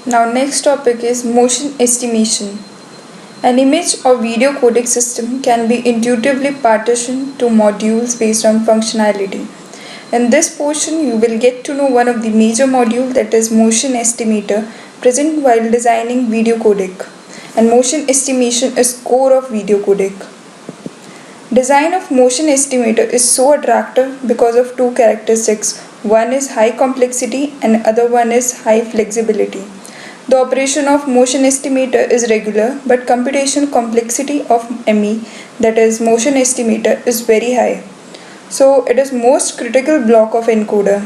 Now next topic is motion estimation. An image or video codec system can be intuitively partitioned to modules based on functionality. In this portion, you will get to know one of the major modules, that is motion estimator, present while designing video codec. And motion estimation is core of video codec. Design of motion estimator is so attractive because of two characteristics. One is high complexity and other one is high flexibility. The operation of motion estimator is regular, but computational complexity of ME, that is motion estimator, is very high. So it is most critical block of encoder.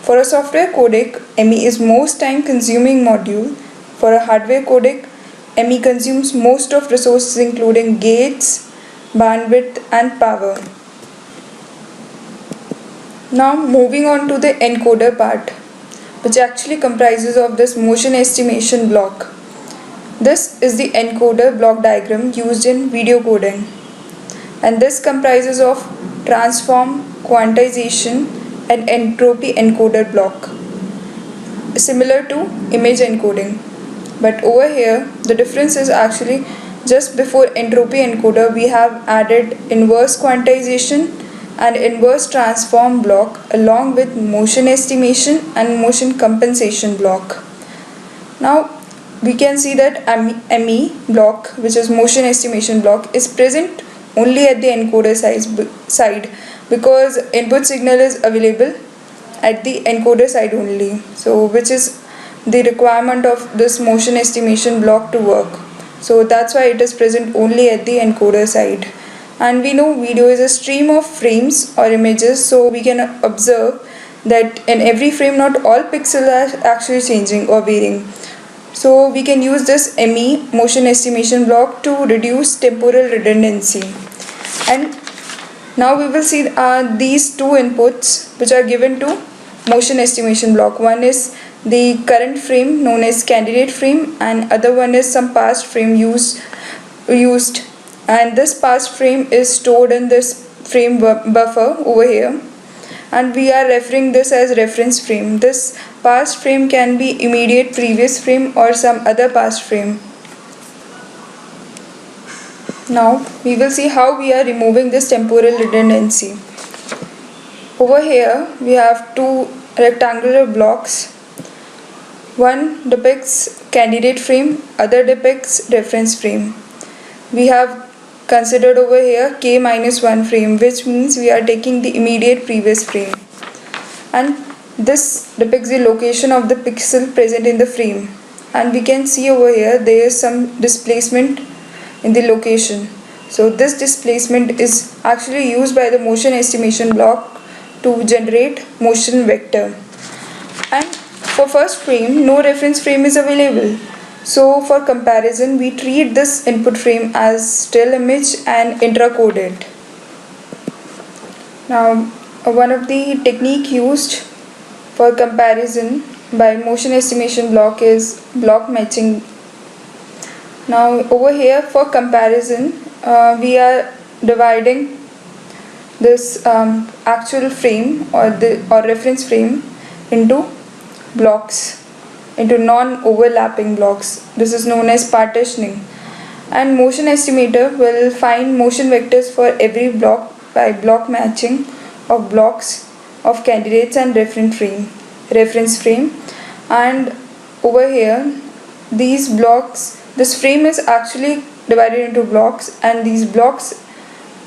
For a software codec, ME is most time consuming module. For a hardware codec, ME consumes most of resources including gates, bandwidth and power. Now moving on to the encoder part, which actually comprises of this motion estimation block. This is the encoder block diagram used in video coding, and this comprises of transform, quantization and entropy encoder block, similar to image encoding. But over here the difference is actually just before entropy encoder we have added inverse quantization and inverse transform block along with motion estimation and motion compensation block. Now we can see that ME block, which is motion estimation block, is present only at the encoder side because input signal is available at the encoder side only, so which is the requirement of this motion estimation block to work. So that's why it is present only at the encoder side. And we know video is a stream of frames or images, so we can observe that in every frame not all pixels are actually changing or varying. So we can use this ME motion estimation block to reduce temporal redundancy. And now we will see these two inputs which are given to motion estimation block. One is the current frame known as candidate frame, and other one is some past frame used, and this past frame is stored in this frame buffer over here, and we are referring this as reference frame. This past frame can be immediate previous frame or some other past frame. Now we will see how we are removing this temporal redundancy. Over here we have two rectangular blocks. One depicts candidate frame, other depicts reference frame. We have considered over here k-1 frame, which means we are taking the immediate previous frame. And this depicts the location of the pixel present in the frame. And we can see over here there is some displacement in the location. So this displacement is actually used by the motion estimation block to generate motion vector. And for first frame, no reference frame is available. So for comparison, we treat this input frame as still image and intra-code it. Now, one of the technique used for comparison by motion estimation block is block matching. Now over here for comparison, we are dividing this actual frame or reference frame into blocks, into non-overlapping blocks. This is known as partitioning. And motion estimator will find motion vectors for every block by block matching of blocks of candidates and reference frame. And over here these blocks, this frame is actually divided into blocks, and these blocks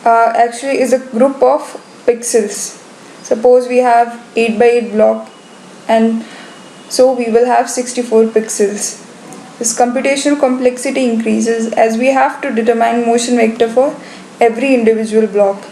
actually is a group of pixels. Suppose we have 8 by 8 block, and so we will have 64 pixels. This computational complexity increases as we have to determine motion vector for every individual block.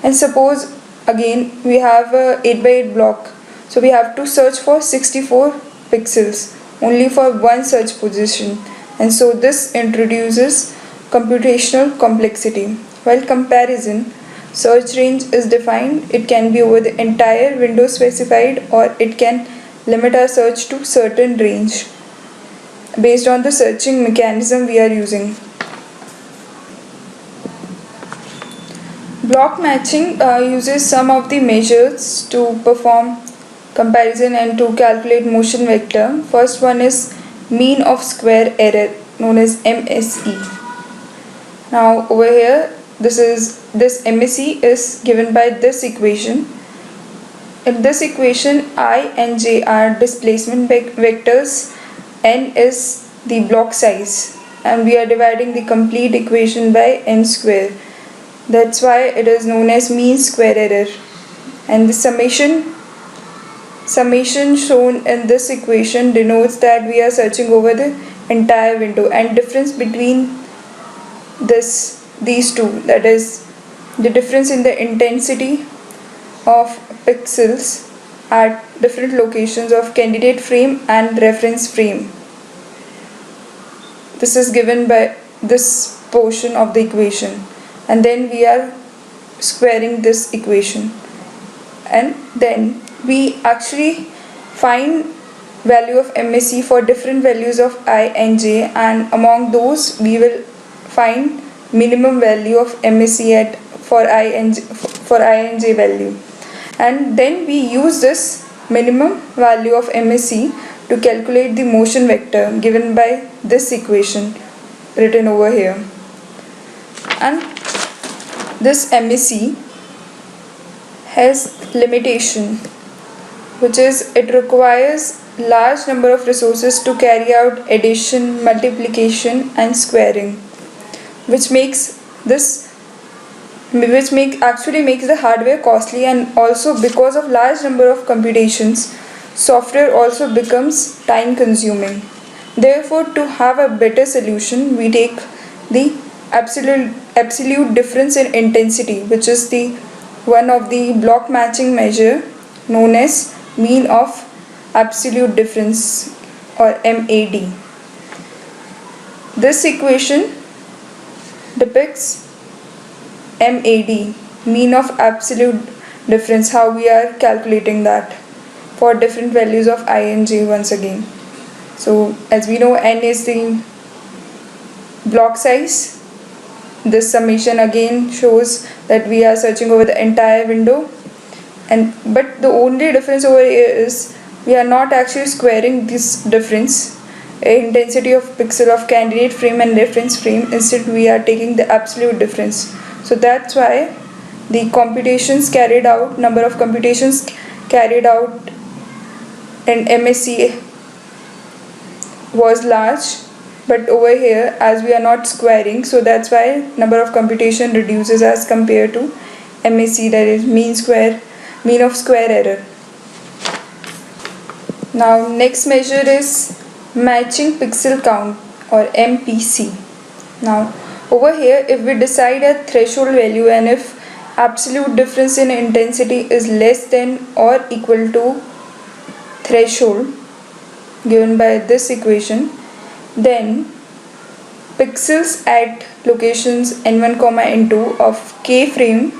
And suppose again we have a 8 by 8 block, so we have to search for 64 pixels only for one search position, and so this introduces computational complexity. While comparison, search range is defined. It can be over the entire window specified, or it can limit our search to certain range based on the searching mechanism we are using. Block matching uses some of the measures to perform comparison and to calculate motion vector. First one is mean of square error, known as MSE. Now over here, this MSE is given by this equation. In this equation, I and j are displacement vectors, n is the block size, and we are dividing the complete equation by n square. That's why it is known as mean square error. And the summation shown in this equation denotes that we are searching over the entire window, and difference between these two, that is the difference in the intensity of pixels at different locations of candidate frame and reference frame. This is given by this portion of the equation, and then we are squaring this equation, and then we actually find value of MSE for different values of I and j, and among those we will find minimum value of MSE at for I and j value, and then we use this minimum value of MSE to calculate the motion vector given by this equation written over here. And this MSE has limitation, which is it requires large number of resources to carry out addition, multiplication and squaring, which actually makes the hardware costly, and also because of large number of computations, software also becomes time consuming. Therefore, to have a better solution, we take the absolute difference in intensity, which is the one of the block matching measure known as mean of absolute difference, or MAD. This equation depicts MAD, mean of absolute difference, how we are calculating that for different values of I and j once again. So as we know, n is the block size. This summation again shows that we are searching over the entire window, but the only difference over here is we are not actually squaring this difference, intensity of pixel of candidate frame and reference frame. Instead we are taking the absolute difference. So that's why the computations carried out, number of computations carried out in MSE was large, but over here as we are not squaring, so that's why number of computation reduces as compared to MSE, that is mean of square error. Now next measure is matching pixel count, or MPC. Now over here, if we decide a threshold value and if absolute difference in intensity is less than or equal to threshold given by this equation, then pixels at locations n1, n2 of k frame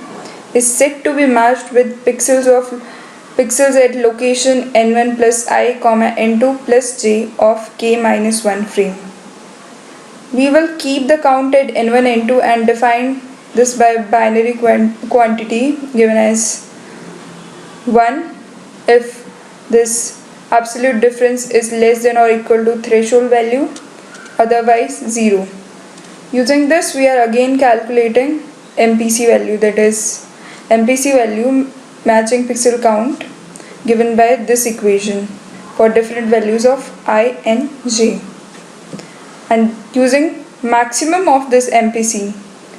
is said to be matched with pixels at location n1 plus I, n2 plus j of k minus 1 frame. We will keep the count at n1, n2 and define this by binary quantity given as 1 if this absolute difference is less than or equal to threshold value, otherwise 0. Using this, we are again calculating MPC value, that is MPC value matching pixel count given by this equation for different values of I and j. And using maximum of this MPC,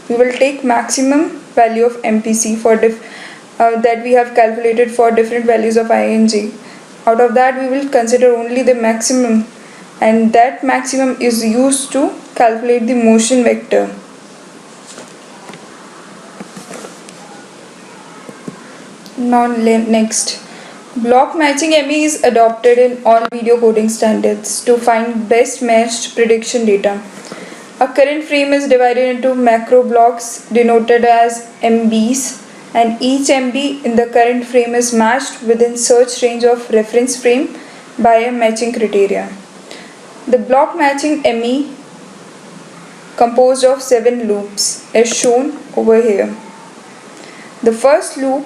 we will take maximum value of MPC for that we have calculated for different values of I and j. Out of that, we will consider only the maximum, and that maximum is used to calculate the motion vector. Now next, block matching ME is adopted in all video coding standards to find best matched prediction data. A current frame is divided into macro blocks denoted as MBs, and each MB in the current frame is matched within search range of reference frame by a matching criteria. The block matching ME composed of 7 loops is shown over here. The first loop,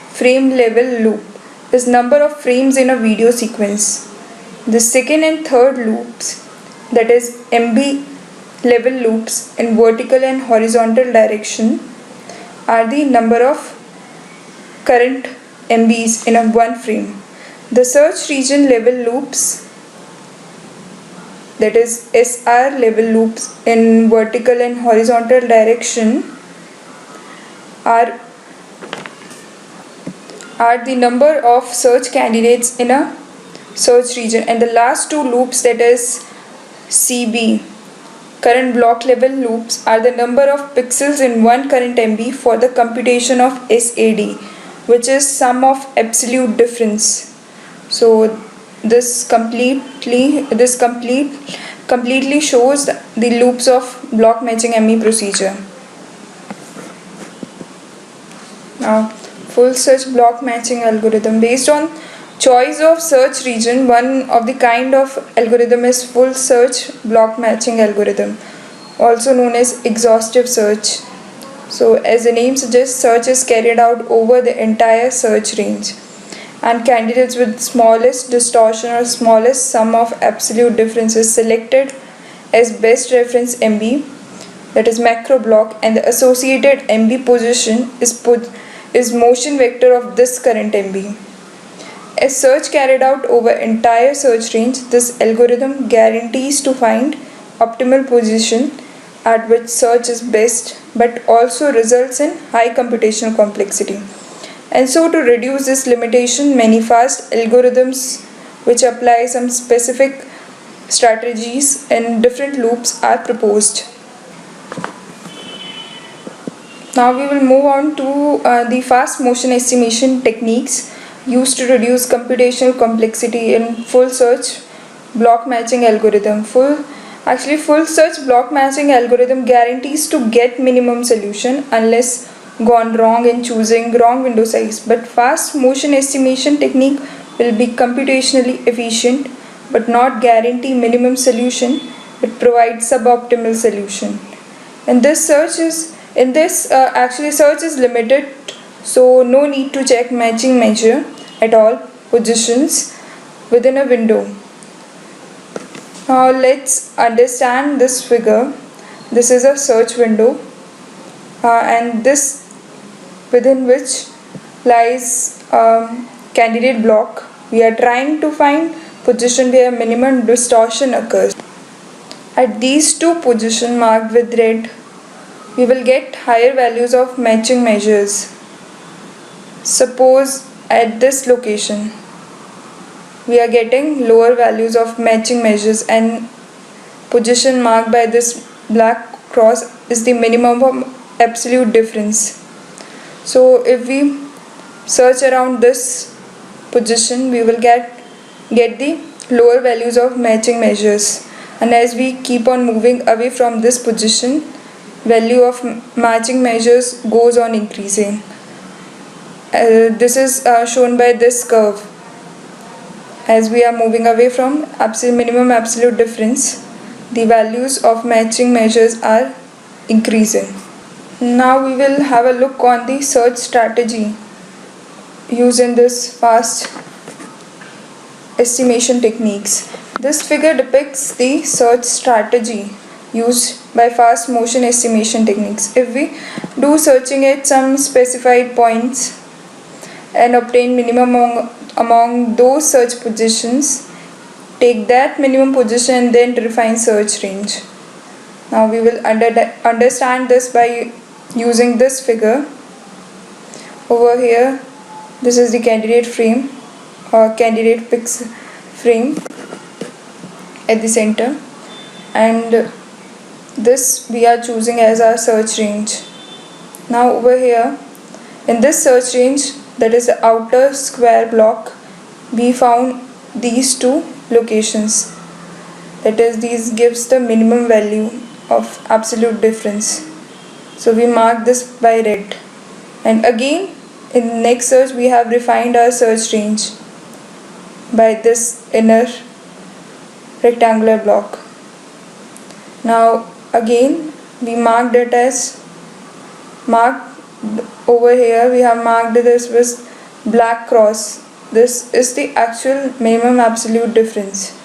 frame level loop, is number of frames in a video sequence. The second and third loops, that is MB level loops in vertical and horizontal direction, are the number of current MBs in a one frame. The search region level loops, that is SR level loops in vertical and horizontal direction, are the number of search candidates in a search region, and the last two loops, that is CB current block level loops, are the number of pixels in one current MB for the computation of SAD, which is sum of absolute difference. So this completely shows the loops of block matching ME procedure. Now, full search block matching algorithm. Based on choice of search region, one of the kind of algorithm is full search block matching algorithm, also known as exhaustive search. So as the name suggests, search is carried out over the entire search range, and candidates with smallest distortion or smallest sum of absolute difference is selected as best reference MB, that is macro block, and the associated MB position is motion vector of this current MB. As search carried out over entire search range, this algorithm guarantees to find optimal position at which search is best, but also results in high computational complexity. And so to reduce this limitation, many fast algorithms which apply some specific strategies in different loops are proposed. Now we will move on to the fast motion estimation techniques used to reduce computational complexity in full search block matching algorithm. Full search block matching algorithm guarantees to get minimum solution unless gone wrong in choosing wrong window size, but fast motion estimation technique will be computationally efficient but not guarantee minimum solution, but provide suboptimal solution. And search is limited, so no need to check matching measure at all positions within a window. Now let's understand this figure. This is a search window, and this within which lies candidate block. We are trying to find position where minimum distortion occurs. At these two positions marked with red, we will get higher values of matching measures. Suppose at this location we are getting lower values of matching measures, and position marked by this black cross is the minimum of absolute difference. So if we search around this position, we will get the lower values of matching measures, and as we keep on moving away from this position, value of matching measures goes on increasing. This is shown by this curve. As we are moving away from minimum absolute difference, the values of matching measures are increasing. Now we will have a look on the search strategy used in this fast estimation techniques. This figure depicts the search strategy used by fast motion estimation techniques. If we do searching at some specified points and obtain minimum among those search positions, take that minimum position and then refine search range. Now we will understand this by using this figure. Over here, this is the candidate frame or candidate pixel frame at the center, and this we are choosing as our search range. Now over here in this search range, that is the outer square block, we found these two locations, that is these gives the minimum value of absolute difference, so we mark this by red. And again in next search we have refined our search range by this inner rectangular block. Now again we marked it as over here we have marked this with black cross this is the actual minimum absolute difference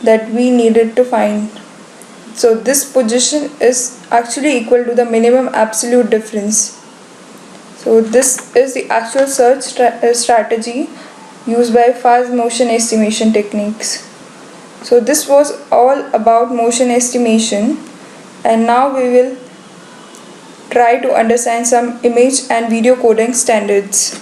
that we needed to find. So this position is actually equal to the minimum absolute difference. So this is the actual search strategy used by fast motion estimation techniques. So this was all about motion estimation, and now we will try to understand some image and video coding standards.